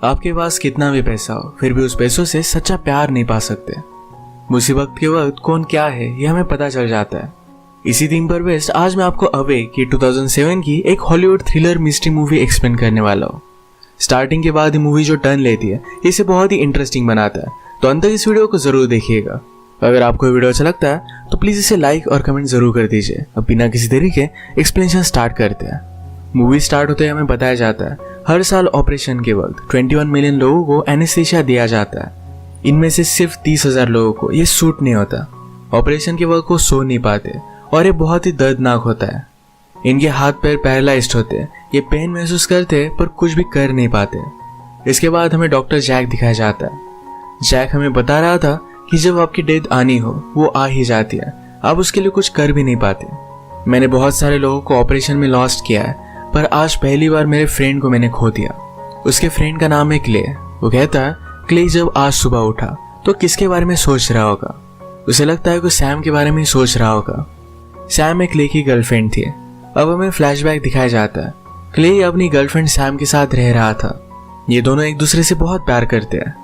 आपके पास कितना भी पैसा हो फिर भी उस पैसों से सच्चा प्यार नहीं पा सकते। मुसीबत के वक्त कौन क्या है ये हमें पता चल जाता है। इसी थीम पर बेस्ड आज मैं आपको अवे की 2007 की एक Hollywood thriller mystery movie explain करने वाला हूँ। स्टार्टिंग के बाद ये मूवी जो टर्न लेती है इसे बहुत ही इंटरेस्टिंग बनाता है, तो अंत तक इस वीडियो को जरूर देखिएगा। अगर आपको वीडियो अच्छा लगता है तो प्लीज इसे लाइक और कमेंट जरूर कर दीजिए। अब बिना किसी देरी के एक्सप्लेनेशन स्टार्ट करते हैं। मूवी स्टार्ट होते ही हमें बताया जाता है हर साल ऑपरेशन के वक्त 21 मिलियन लोगों को एनेस्थीसिया दिया जाता है। इनमें से सिर्फ 30,000 लोगों को ये सूट नहीं होता। ऑपरेशन के वक्त वो सो नहीं पाते और ये बहुत ही दर्दनाक होता है। इनके हाथ पैर पैरालाइज्ड होते हैं, ये पेन महसूस करते हैं पर कुछ भी कर नहीं पाते। इसके बाद हमें डॉक्टर जैक दिखाया जाता है। जैक हमें बता रहा था कि जब आपकी डेथ आनी हो वो आ ही जाती है, आप उसके लिए कुछ कर भी नहीं पाते। मैंने बहुत सारे लोगों को ऑपरेशन में लॉस्ट किया है पर आज पहली बार मेरे फ्रेंड को मैंने खो दिया। उसके फ्रेंड का नाम है क्ले। वो कहता है क्ले जब आज सुबह उठा तो किसके बारे में सोच रहा होगा। उसे लगता है कि सैम के बारे में सोच रहा होगा। सैम एक क्ले की गर्लफ्रेंड थी। अब हमें फ्लैशबैक दिखाया जाता है। क्ले अपनी गर्लफ्रेंड सैम के साथ रह रहा था। ये दोनों एक दूसरे से बहुत प्यार करते हैं।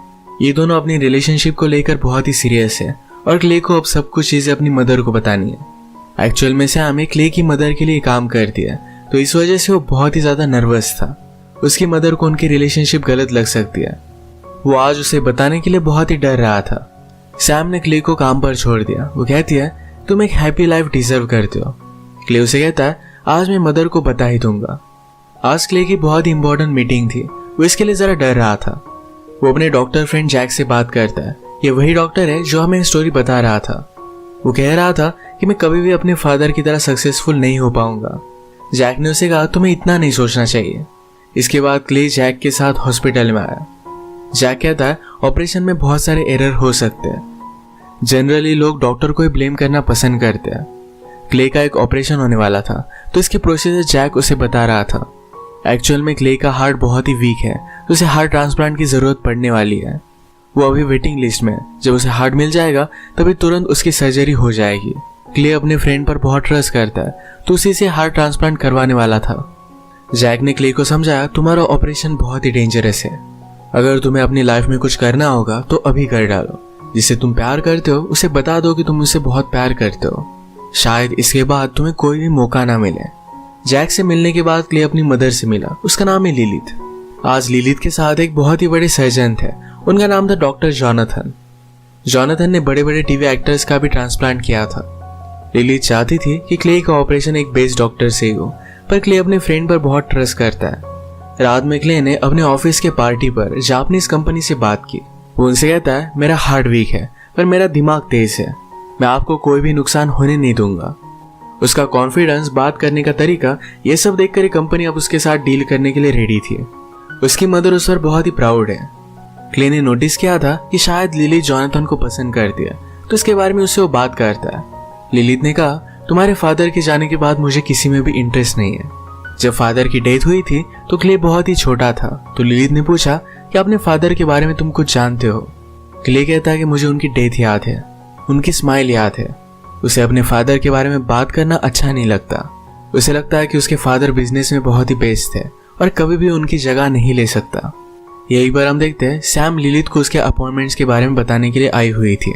ये दोनों अपनी रिलेशनशिप को लेकर बहुत ही सीरियस है और क्ले को अब सब कुछ चीजें अपनी मदर को बतानी है। एक्चुअल में सैम क्ले की मदर के लिए काम करती है, तो इस वजह से वो बहुत ही ज्यादा नर्वस था। उसकी मदर को उनकी रिलेशनशिप गलत लग सकती है। वो आज उसे बताने के लिए बहुत ही डर रहा था। सैम ने क्ले को काम पर छोड़ दिया। वो कहती है तुम एक हैप्पी लाइफ डिजर्व करते हो। क्ले उसे कहता है आज मैं मदर को बता ही दूंगा। आज क्ले की बहुत ही इंपॉर्टेंट मीटिंग थी, वो इसके लिए जरा डर रहा था। वो अपने डॉक्टर फ्रेंड जैक से बात करता है। ये वही डॉक्टर है जो हमें स्टोरी बता रहा था। वो कह रहा था कि मैं कभी भी अपने फादर की तरह सक्सेसफुल नहीं हो पाऊंगा। जैक ने उसे कहा तुम्हें इतना नहीं सोचना चाहिए। इसके बाद क्ले जैक के साथ हॉस्पिटल में आया। जैक कहता है ऑपरेशन में बहुत सारे एरर हो सकते हैं। जनरली लोग डॉक्टर को ही ब्लेम करना पसंद करते हैं। क्ले का एक ऑपरेशन होने वाला था तो इसके प्रोसीजर जैक उसे बता रहा था। एक्चुअल में क्ले का हार्ट बहुत ही वीक है तो उसे हार्ट ट्रांसप्लांट की जरूरत पड़ने वाली है। वो अभी वेटिंग लिस्ट में है। जब उसे हार्ट मिल जाएगा तभी तुरंत उसकी सर्जरी हो जाएगी। क्ले अपने फ्रेंड पर बहुत ट्रस्ट करता है तो उसी से हार्ट ट्रांसप्लांट करवाने वाला था। जैक ने क्ले को समझाया तुम्हारा ऑपरेशन बहुत ही डेंजरस है। अगर तुम्हें अपनी लाइफ में कुछ करना होगा तो अभी कर डालो। जिसे तुम प्यार करते हो उसे बता दो कि तुम उससे बहुत प्यार करते हो। शायद इसके बाद तुम्हें कोई भी मौका ना मिले। जैक से मिलने के बाद क्ले अपनी मदर से मिला। उसका नाम है लिलिथ। आज लिलिथ के साथ एक बहुत ही बड़े सर्जन थे। उनका नाम था डॉक्टर जॉनथन। जॉनथन ने बड़े बड़े टीवी एक्टर्स का भी ट्रांसप्लांट किया था। लिलिथ चाहती थी कि क्ले का ऑपरेशन एक बेस्ट डॉक्टर से ही हो, पर क्ले अपने फ्रेंड पर बहुत ट्रस्ट करता है। रात में क्ले ने अपने ऑफिस के पार्टी पर जापानीज कंपनी से बात की। वो उनसे कहता है मेरा हार्ट वीक है पर मेरा दिमाग तेज है, मैं आपको कोई भी नुकसान होने नहीं दूंगा। उसका कॉन्फिडेंस, बात करने का तरीका, ये सब देखकर कंपनी अब उसके साथ डील करने के लिए रेडी थी। उसकी मदर उस पर बहुत ही प्राउड है। क्ले ने नोटिस किया था कि शायद लिली जॉनथन को पसंद करती है, तो इसके बारे में उससे वो बात करता है। लिलिथ ने कहा तुम्हारे फादर के जाने के बाद मुझे किसी में भी इंटरेस्ट नहीं है। जब फादर की डेथ हुई थी तो क्ले बहुत ही छोटा था, तो लिलिथ ने पूछा कि अपने फादर के बारे में तुम कुछ जानते हो। क्ले कहता है कि मुझे उनकी डेथ याद है, उनकी स्माइल याद है। उसे अपने फादर के बारे में बात करना अच्छा नहीं लगता। उसे लगता है कि उसके फादर बिजनेस में बहुत ही बेस्ट थे और कभी भी उनकी जगह नहीं ले सकता। यही बार हम देखते हैं सैम लिलिथ को उसके अपॉइंटमेंट्स के बारे में बताने के लिए आई हुई थी।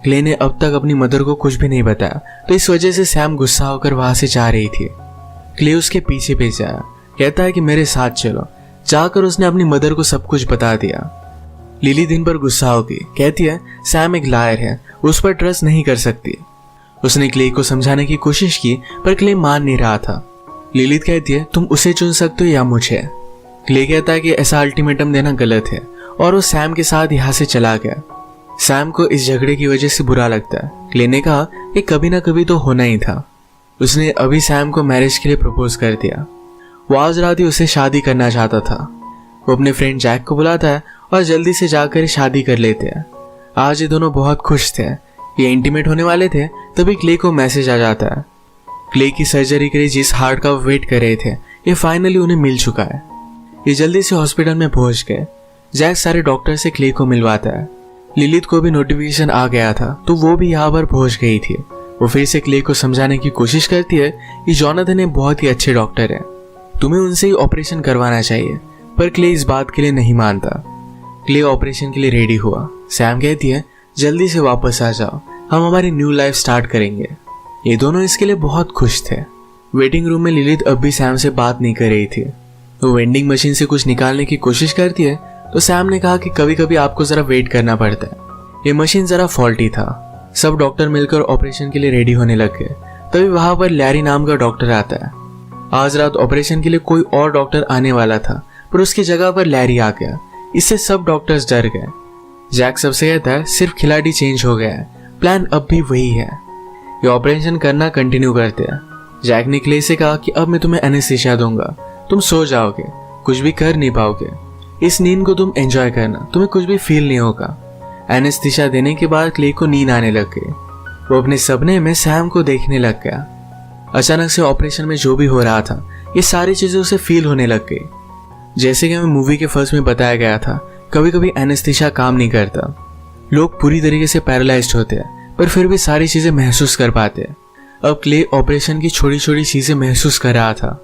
क्ले ने अब तक अपनी मदर को कुछ भी नहीं बताया, तो इस वजह से सैम गुस्सा होकर वहां से जा रही थी। क्ले उसके पीछे पीछे आया, कहता है कि मेरे साथ चलो। जाकर उसने अपनी मदर को सब कुछ बता दिया। लिली दिन पर गुस्सा होगी, कहती है सैम एक लायर है, उस पर ट्रस्ट नहीं कर सकती। उसने क्ले को समझाने की कोशिश की पर क्ले मान नहीं रहा था। लिलिथ कहती है तुम उसे चुन सकते हो या मुझे। क्ले कहता है कि ऐसा अल्टीमेटम देना गलत है और वो सैम के साथ यहाँ से चला गया। सैम को इस झगड़े की वजह से बुरा लगता है। क्ले ने कहा कि कभी ना कभी तो होना ही था। उसने अभी सैम को मैरिज के लिए प्रपोज कर दिया। वो आज रात ही उसे शादी करना चाहता था। वो अपने फ्रेंड जैक को बुलाता है और जल्दी से जाकर शादी कर लेते हैं। आज ये दोनों बहुत खुश थे। ये इंटीमेट होने वाले थे तभी क्ले को मैसेज आ जाता है। क्ले की सर्जरी के लिए जिस हार्ट का वेट कर रहे थे ये फाइनली उन्हें मिल चुका है। ये जल्दी से हॉस्पिटल में पहुंच गए। जैक सारे डॉक्टर से क्ले को मिलवाता है। लिलिथ को भी नोटिफिकेशन आ गया था तो वो भी यहाँ पर पहुंच गई थी। वो फिर से क्ले को समझाने की कोशिश करती है कि जॉनथन एक बहुत ही अच्छे डॉक्टर है, तुम्हें उनसे ही ऑपरेशन करवाना चाहिए। पर क्ले इस बात के लिए नहीं मानता। क्ले ऑपरेशन के लिए रेडी हुआ। सैम कहती है जल्दी से वापस आ जाओ, हम हमारी न्यू लाइफ स्टार्ट करेंगे। ये दोनों इसके लिए बहुत खुश थे। वेटिंग रूम में लिलित अब भी सैम से बात नहीं कर रही थी। वो वेंडिंग मशीन से कुछ निकालने की कोशिश करती है तो सैम ने कहा कि कभी कभी आपको जरा वेट करना पड़ता है, ये मशीन जरा फॉल्टी था। सब डॉक्टर मिलकर ऑपरेशन के लिए रेडी होने लग गए। तभी वहां पर लैरी नाम का डॉक्टर आता है। आज रात ऑपरेशन के लिए कोई और डॉक्टर आने वाला था, पर उसकी जगह पर लैरी आ गया। इससे सब डॉक्टर्स डर गए। जैक सबसे कहता है सिर्फ खिलाड़ी चेंज हो गया है, प्लान अब भी वही है, ये ऑपरेशन करना कंटिन्यू करते हैं। जैक ने क्ले से कहा कि अब मैं तुम्हें एनेस्थीसिया दूंगा, तुम सो जाओगे, कुछ भी कर नहीं पाओगे, इस नींद को तुम एंजॉय करना, तुम्हें कुछ भी फील नहीं होगा। एनेस्थीसिया देने के बाद क्ले को नींद आने लग गई। वो अपने सपने में सैम को देखने लग गया। अचानक से ऑपरेशन में जो भी हो रहा था ये सारी चीजें उसे फील होने लग गई। जैसे कि हमें मूवी के फर्स्ट में बताया गया था, कभी कभी एनेस्थीसिया काम नहीं करता, लोग पूरी तरीके से पैरालाइज्ड होते हैं पर फिर भी सारी चीजें महसूस कर पाते हैं। अब क्ले ऑपरेशन की छोटी छोटी चीजें महसूस कर रहा था।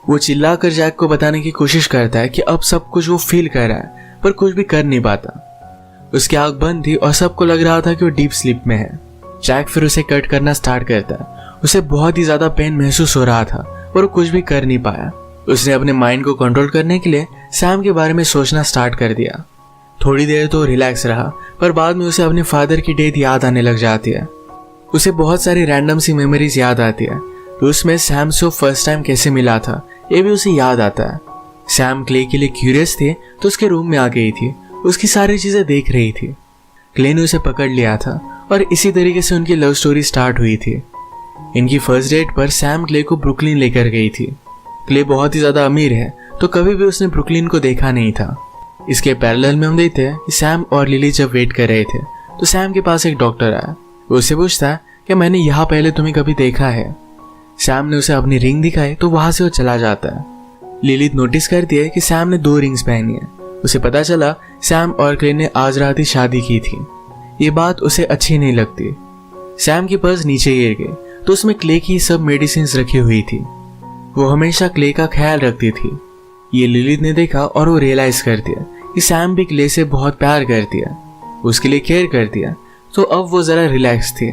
वो चिल्लाकर जैक को बताने की कोशिश करता है कि अब सब कुछ वो फील कर रहा है पर कुछ भी कर नहीं पाता। उसकी आंख बंद थी और सबको लग रहा था कि वो डीप स्लीप में है। जैक फिर उसे कट करना स्टार्ट करता है। उसे बहुत ही ज्यादा पेन महसूस हो रहा था पर वो कुछ भी कर नहीं पाया। उसने अपने माइंड को कंट्रोल करने के लिए सैम के बारे में सोचना स्टार्ट कर दिया। थोड़ी देर तो रिलैक्स रहा पर बाद में उसे अपने फादर की डेथ याद आने लग जाती है। उसे बहुत सारी रैंडम सी मेमोरीज याद आती है। तो उसमें सैम से फर्स्ट टाइम कैसे मिला था ये भी उसे याद आता है। सैम क्ले के लिए क्यूरियस थे तो उसके रूम में आ गई थी, उसकी सारी चीजें देख रही थी। क्ले ने उसे पकड़ लिया था और इसी तरीके से उनकी लव स्टोरी स्टार्ट हुई थी। इनकी फर्स्ट डेट पर सैम क्ले को ब्रुकलिन लेकर गई थी। क्ले बहुत ही ज्यादा अमीर है तो कभी भी उसने ब्रुकलिन को देखा नहीं था। इसके पैरेलल में हम देखते हैं कि सैम और लिली जब वेट कर रहे थे तो सैम के पास एक डॉक्टर आया। वो उससे पूछता है कि मैंने यहाँ पहले तुम्हें कभी देखा है। सैम ने उसे अपनी रिंग दिखाई तो वहां से वो चला जाता है। लिलित नोटिस करती है कि सैम ने 2 रिंग्स पहनी है। उसे पता चला सैम और क्ले ने आज रात ही शादी की थी। ये बात उसे अच्छी नहीं लगती। सैम की पर्स नीचे गिर गई तो उसमें क्ले की सब मेडिसिन रखी हुई थी। वो हमेशा क्ले का ख्याल रखती थी। ये लिलित ने देखा और वो रियलाइज कर दिया कि सैम भी क्ले से बहुत प्यार करती है, उसके लिए केयर करती है। तो अब वो जरा रिलैक्स थी।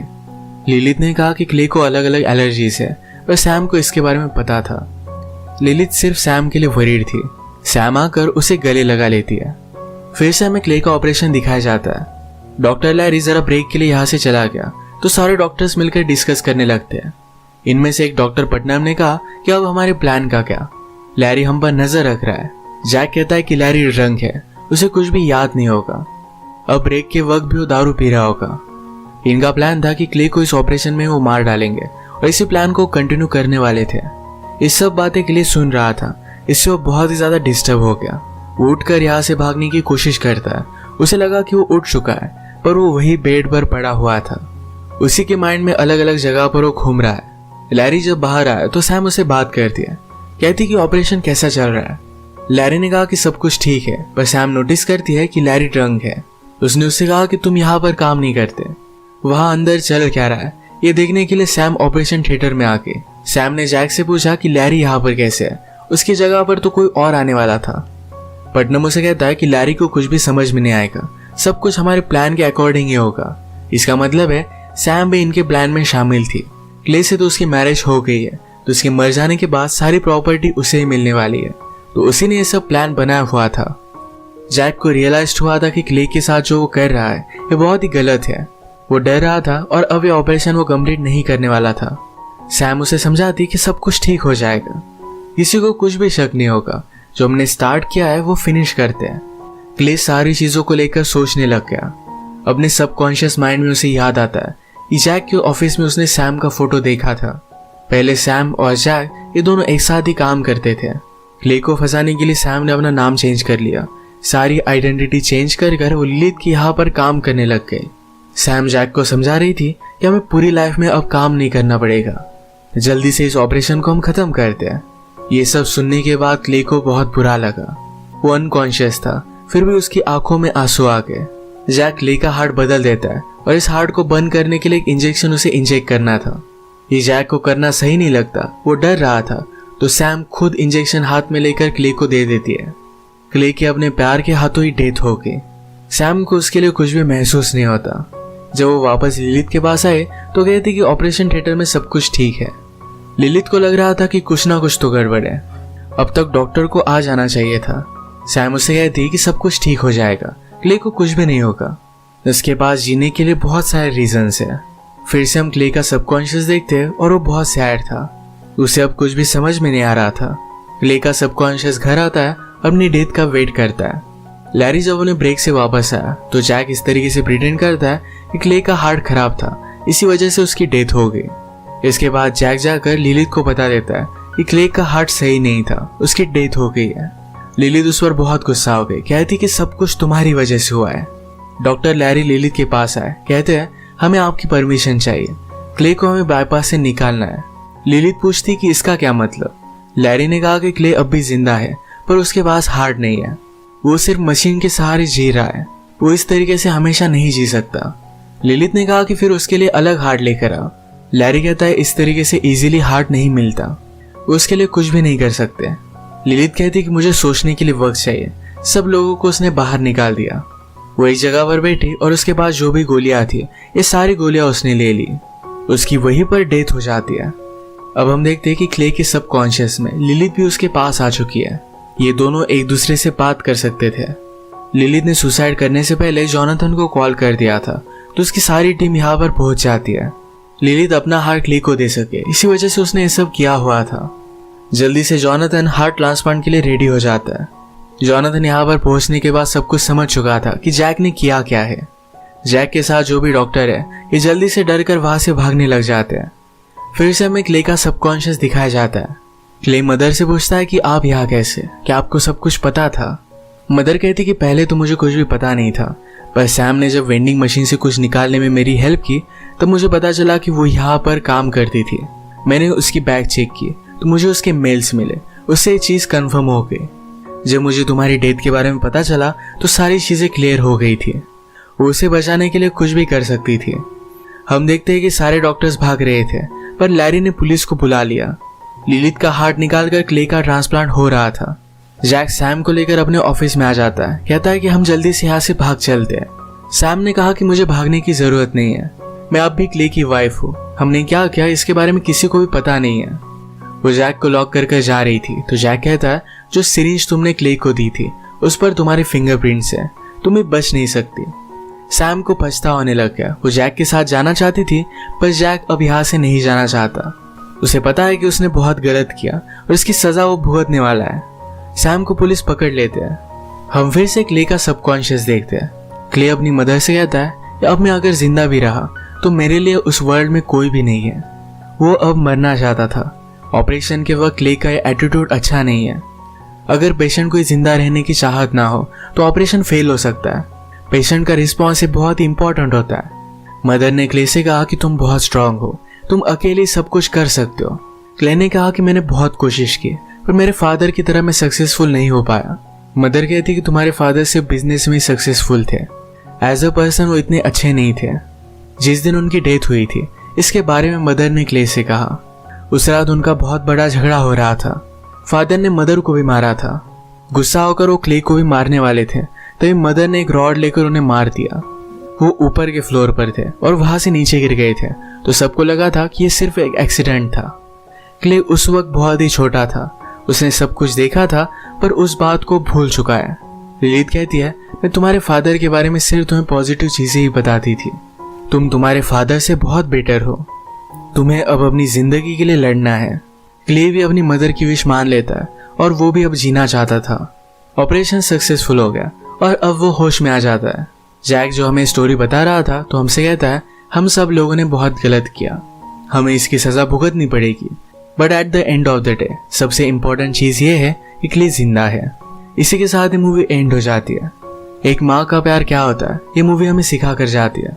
लिलित ने कहा कि क्ले को अलग अलग एलर्जीज है पर सैम को इसके बारे में पता था। लिलित सिर्फ सैम के लिए वरीड थी। सैम आकर उसे गले लगा लेती है। फिर से हमें क्ले का ऑपरेशन दिखाया जाता है। डॉक्टर लैरी जरा ब्रेक के लिए यहाँ से चला गया तो सारे डॉक्टर्स मिलकर डिस्कस करने लगते हैं। इनमें से एक डॉक्टर पटनाम ने कहा कि अब हमारे प्लान का क्या, लैरी हम पर नजर रख रहा है। जैक कहता है कि लैरी ड्रंक है, उसे कुछ भी याद नहीं होगा। अब ब्रेक के वक्त भी वो दारू पी रहा होगा। इनका प्लान था कि क्ले को इस ऑपरेशन में वो मार डालेंगे और इसी प्लान को कंटिन्यू करने वाले थे। इस सब बातें क्ले सुन रहा था, इससे वो बहुत ही ज्यादा डिस्टर्ब हो गया। वो उठकर यहाँ से भागने की कोशिश करता है। उसे लगा कि वो उठ चुका है पर वो वही बेड पर पड़ा हुआ था। उसी के माइंड में अलग अलग जगह पर वो घूम रहा है। लैरी जब बाहर आया तो सैम उसे बात करती है, कहती कि ऑपरेशन कैसा चल रहा है। लैरी ने कहा कि सब कुछ ठीक है पर सैम नोटिस करती है कि लैरी ड्रंक है। उसने उससे कहा कि तुम यहाँ पर काम नहीं करते, वहां अंदर चल क्या रहा है ये देखने के लिए सैम ऑपरेशन थिएटर में आके सैम ने जैक से पूछा कि लैरी यहाँ पर कैसे है, उसकी जगह पर तो कोई और आने वाला था। पटनम उसे कहता है कि लैरी को कुछ भी समझ में नहीं आएगा, सब कुछ हमारे प्लान के अकॉर्डिंग ही होगा। इसका मतलब है सैम भी इनके प्लान में शामिल थी। क्ले से तो उसकी मैरिज हो गई है तो उसके मर जाने के बाद सारी प्रॉपर्टी उसे ही मिलने वाली है, तो उसी ने ये सब प्लान बनाया हुआ था। जैक को रियलाइज हुआ था कि क्ले के साथ जो वो कर रहा है ये बहुत ही गलत है। वो डर रहा था और अब ये ऑपरेशन वो कंप्लीट नहीं करने वाला था। सैम उसे समझाती कि सब कुछ ठीक हो जाएगा, किसी को कुछ भी शक नहीं होगा, जो हमने स्टार्ट किया है वो फिनिश करते हैं। क्ले सारी चीजों को लेकर सोचने लग गया। अपने सबकॉन्शियस माइंड में उसे याद आता है कि जैक के ऑफिस में उसने सैम का फोटो देखा था। पहले सैम और जैक ये दोनों एक साथ ही काम करते थे। क्ले को फंसाने के लिए सैम ने अपना नाम चेंज कर लिया, सारी आइडेंटिटी चेंज कर वो लिलित की यहाँ पर काम करने लग गई। सैम जैक को समझा रही थी कि हमें पूरी लाइफ में अब काम नहीं करना पड़ेगा, जल्दी से इस ऑपरेशन को हम खत्म करते हैं। ये सब सुनने के बाद क्ले को बहुत बुरा लगा। वो अनकॉन्शियस था फिर भी उसकी आंखों में आंसू आ गए। जैक क्ले का हार्ट बदल देता है और इस हार्ट को बंद करने के लिए एक इंजेक्शन उसे इंजेक्ट करना था। ये जैक को करना सही नहीं लगता, वो डर रहा था, तो सैम खुद इंजेक्शन हाथ में लेकर क्ले को दे देती है। क्ले की अपने प्यार के हाथों ही डेथ हो गई। सैम को उसके लिए कुछ भी महसूस नहीं होता। जब वो वापस लिलिथ के पास आए तो कहती कि ऑपरेशन थिएटर में सब कुछ ठीक है। लिलिथ को लग रहा था कि कुछ ना कुछ तो गड़बड़ है, अब तक डॉक्टर को आ जाना चाहिए था। सैम उससे कहती कि सब कुछ ठीक हो जाएगा, क्ले को कुछ भी नहीं होगा, उसके पास जीने के लिए बहुत सारे रीजंस है। फिर से हम क्ले का सबकॉन्शियस देखते हैं और वो बहुत सैड था, उसे अब कुछ भी समझ में नहीं आ रहा था। क्ले का सबकॉन्शियस घर आता है, अपनी डेथ का वेट करता है। लैरी जब उन्हें ब्रेक से वापस आया तो जैक इस तरीके से प्रिटेंड करता है कि क्ले का हार्ट खराब था, इसी वजह से उसकी डेथ हो गई। इसके बाद जैक जाकर लिलिथ को बता देता है कि क्ले का हार्ट सही नहीं था, उसकी डेथ हो गई है। लिलिथ उस पर बहुत गुस्सा हो गई, कहती कि सब कुछ तुम्हारी वजह से हुआ है। डॉक्टर लैरी लिलिथ के पास आए, कहते हैं हमें आपकी परमिशन चाहिए, क्ले को हमें बाईपास से निकालना है। लिलिथ पूछती कि इसका क्या मतलब। लैरी ने कहा कि क्ले अब भी जिंदा है पर उसके पास हार्ट नहीं है, वो सिर्फ मशीन के सहारे जी रहा है, वो इस तरीके से हमेशा नहीं जी सकता। लिलिथ ने कहा कि फिर उसके लिए अलग हार्ट लेकर आओ। लैरी कहता है इस तरीके से इजीली हार्ट नहीं मिलता, वो उसके लिए कुछ भी नहीं कर सकते। लिलिथ कहती कि मुझे सोचने के लिए वक्त चाहिए। सब लोगों को उसने बाहर निकाल दिया। वो एक जगह पर बैठी और उसके पास जो भी गोलियां थी ये सारी गोलियां उसने ले ली, उसकी वहीं पर डेथ हो जाती है। अब हम देखते हैं कि क्ले के सबकॉन्शियस में लिलिथ भी उसके पास आ चुकी है। ये दोनों एक दूसरे से बात कर सकते थे। लिलिथ ने सुसाइड करने से पहले जॉनथन को कॉल कर दिया था तो उसकी सारी टीम यहाँ पर पहुंच जाती है। लिलिथ अपना हार्ट क्ले को दे सके, इसी वजह से उसने ये सब किया हुआ था। जल्दी से जॉनथन हार्ट ट्रांसप्लांट के लिए रेडी हो जाता है। जॉनथन यहाँ पर पहुंचने के बाद सब कुछ समझ चुका था कि जैक ने किया क्या है। जैक के साथ जो भी डॉक्टर है ये जल्दी से डर कर वहां से भागने लग जाते हैं। फिर से हमें क्ले का सबकॉन्शियस दिखाया जाता है। क्ले मदर से पूछता है कि आप यहाँ कैसे, क्या आपको सब कुछ पता था। मदर कहती कि पहले तो मुझे कुछ भी पता नहीं था, पर सैम ने जब वेंडिंग मशीन से कुछ निकालने में मेरी हेल्प की तब मुझे पता चला कि वो यहाँ पर काम करती थी। मैंने उसकी बैग चेक की तो मुझे उसके मेल्स मिले, उससे ये चीज़ कन्फर्म हो गई। जब मुझे तुम्हारी डेथ के बारे में पता चला तो सारी चीज़ें क्लियर हो गई थी, वो उसे बचाने के लिए कुछ भी कर सकती थी। हम देखते हैं कि सारे डॉक्टर्स भाग रहे थे पर लैरी ने पुलिस को बुला लिया। लिलिथ का हार्ट निकालकर क्ले का ट्रांसप्लांट हो रहा था। जैक सैम को लेकर अपने ऑफिस में आ जाता है, कहता है कि हम जल्दी से यहाँ से भाग चलते हैं। सैम ने कहा कि मुझे भागने की जरूरत नहीं है, मैं अब भी क्ले की वाइफ हूँ, हमने क्या किया इसके बारे में किसी को भी पता नहीं है। वो जैक को लॉक कर जा रही थी तो जैक कहता है जो सिरिंज तुमने क्ले को दी थी उस पर तुम्हारे फिंगरप्रिंट्स है, तुम्हें बच नहीं सकती। सैम को पछतावा होने लग गया। वो जैक के साथ जाना चाहती थी पर जैक अब यहाँ से नहीं जाना चाहता। उसे पता है कि उसने बहुत गलत किया और इसकी सजा वो भुगतने वाला है। सैम को पुलिस पकड़ लेते हैं। हम फिर से क्ले का सबकॉन्शियस देखते हैं। क्ले अपनी मदर से कहता है कि अब मैं अगर जिंदा भी रहा तो मेरे लिए उस वर्ल्ड में कोई भी नहीं है। वो अब मरना चाहता था। ऑपरेशन के वक्त क्ले का एटीट्यूड अच्छा नहीं है। अगर पेशेंट को जिंदा रहने की चाहत ना हो तो ऑपरेशन फेल हो सकता है। पेशेंट का रिस्पॉन्स बहुत ही इंपॉर्टेंट होता है। मदर ने क्ले से कहा कि तुम बहुत स्ट्रांग हो, तुम अकेले सब कुछ कर सकते हो। क्ले ने कहा कि मैंने बहुत कोशिश की पर मेरे फादर की तरह मैं सक्सेसफुल नहीं हो पाया। मदर कहती कि तुम्हारे फादर सिर्फ बिजनेस में सक्सेसफुल थे, एज अ पर्सन वो इतने अच्छे नहीं थे। जिस दिन उनकी डेथ हुई थी इसके बारे में मदर ने क्ले से कहा। उस रात उनका बहुत बड़ा झगड़ा हो रहा था। फादर ने मदर को भी मारा था। गुस्सा होकर वो क्ले को भी मारने वाले थे तभी मदर ने एक रॉड लेकर उन्हें मार दिया। वो ऊपर के फ्लोर पर थे और वहां से नीचे गिर गए थे तो सबको लगा था कि ये सिर्फ एक एक्सीडेंट था। क्ले उस वक्त बहुत ही छोटा था, उसने सब कुछ देखा था पर उस बात को भूल चुका है। लिलिथ कहती है मैं तुम्हारे फादर के बारे में सिर्फ तुम्हें पॉजिटिव चीजें ही बताती थी, तुम तुम्हारे फादर से बहुत बेटर हो, तुम्हें अब अपनी जिंदगी के लिए लड़ना है। क्ले भी अपनी मदर की विश मान लेता है और वो भी अब जीना चाहता था। ऑपरेशन सक्सेसफुल हो गया और अब वो होश में आ जाता है। जैक जो हमें स्टोरी बता रहा था तो हमसे कहता है हम सब लोगों ने बहुत गलत किया, हमें इसकी सजा भुगतनी पड़ेगी, but at the end of the day सबसे इम्पोर्टेंट चीज ये है कि क्ले जिंदा है। इसी के साथ ये मूवी एंड हो जाती है। एक माँ का प्यार क्या होता है ये मूवी हमें सिखा कर जाती है।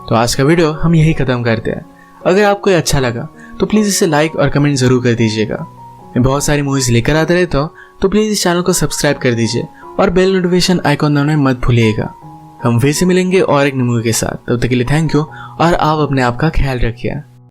तो आज का वीडियो हम यही खत्म करते हैं। अगर आपको ये अच्छा लगा तो प्लीज इसे लाइक और कमेंट जरूर कर दीजिएगा। मैं बहुत सारी मूवीज लेकर आता रहता हूँ तो प्लीज इस चैनल को सब्सक्राइब कर दीजिए और बेल नोटिफिकेशन आइकॉन दबाना मत भूलिएगा। हम फिर से मिलेंगे और एक मूवी के साथ, तब तक के लिए थैंक यू और आप अपने आप का ख्याल रखिए।